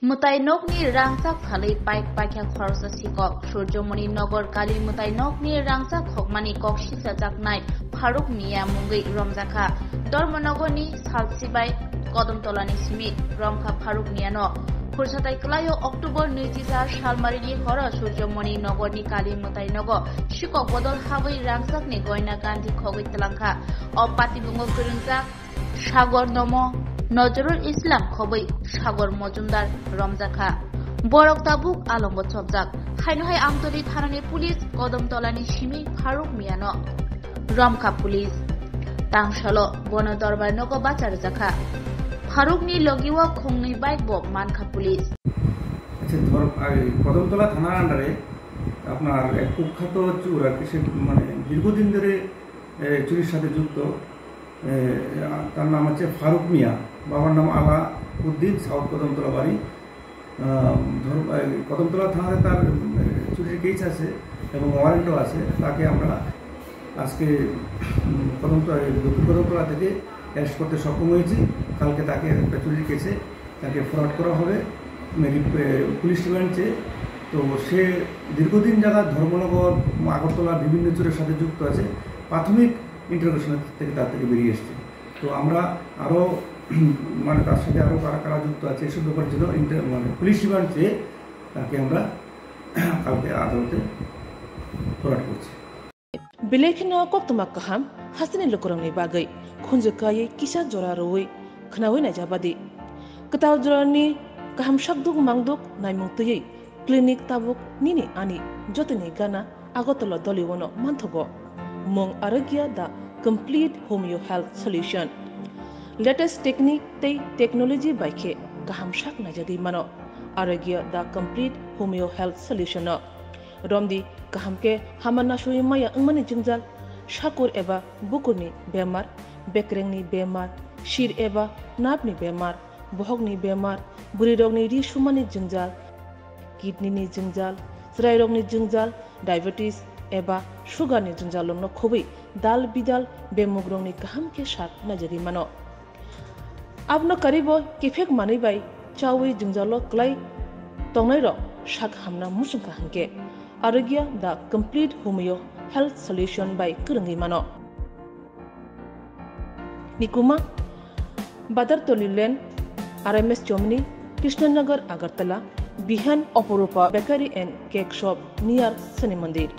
Mutainokni rangsak thalai paik paikya khorsa sikok Surjomoni Nogor Kali Mutainokni rangsak khokmani kok sisajaknai Faruk Mia Mungai Romjaka Dormonogoni Salsibai Kodamtolani Simi Romkha Faruk Miano Kursatai Klayo October 2000 Salmarini Hora Surjomoni Nogorni Kali Mutainogo Shikok Bodol Hawai Rangsakni Goina Gandhi Khogoi Telangka Opati Bungo Kurunjak Sagor Nomo Nojrul Islam Khoboi Sagor Mojumdar Romjaka Borok Tabuk Alombo Chobjak Hainohai Amtoli Thanani Police Kodamtolani Simi Faruk Miano Romkha Police Tangshalo Bono Dorbar Nogo Bachar Jaka Faruk ni Logiwa Khongni Bike Bob Mankha Police আচ্ছা ধর কদমতলা থানার আন্ডারে আপনার এক কুখ্যাত চোর আর কি সে মানে দীর্ঘদিন ধরে চুরির সাথে যুক্ত তার নাম হচ্ছে ফারুক মিয়া বাবার নাম আলা উদ্দিন সাউথ কদমতলা বাড়ি কদমতলা থানাতে তার চুরির কেস আছে এবং ওয়ারেন্টও আছে তাকে আমরা আজকে দক্ষিণ কদমতলা থেকে অ্যারেস্ট করতে সক্ষম হয়েছি কালকে তাকে একটা চুরির কেসে তাকে ফরওয়ার্ড করা হবে পুলিশ রিমান্ডে তো সে দীর্ঘদিন যারা ধর্মনগর আগরতলা বিভিন্ন চোরের সাথে যুক্ত আছে প্রাথমিক ইন্টারোগেশন থেকে তার থেকে বেরিয়ে এসছে তো আমরা আরও মানে তার সাথে আরও কারা কারা যুক্ত আছে এসব ব্যাপারের জন্য মানে পুলিশ রিমান্ড চেয়ে তাকে আমরা কালকে আদালতে ফরওয়ার্ড করছি Bilekhino koktuma kaham hasini lokorongni bagai khunjukai kisa jora roi khnawi na jabadi kataw jorani kaham shakduk mangduk naimungtui clinic tabuk nini ani jotini gana agotolo doliwono manthogo mong arogya the complete homeo health solution latest technique tei technology baikhe kaham shak na jadi mano arogya the complete homeo health solution Romdi kahamke hamana shui maya ngmani jingjal shakur eba bukurni bemar bekrengni bemar shir eba napni bemar bohogni bemar burirogni ri shumani jingjal kidney ni jingjal srairogni jingjal diabetes eba sugar ni jingjal no khobi dal bidal bemugrongni kahamke shak najari mano abno karibo kifek mani bai chawi jingjalo klai tongnai ro shak hamna musungka hanke Arogya the complete homeo health solution by Kurungi Mano Nikuma Badar Tolilen RMS Chomni Krishnanagar Agartala Bihan Oporupa Bakery and Cake Shop near Sani Mandir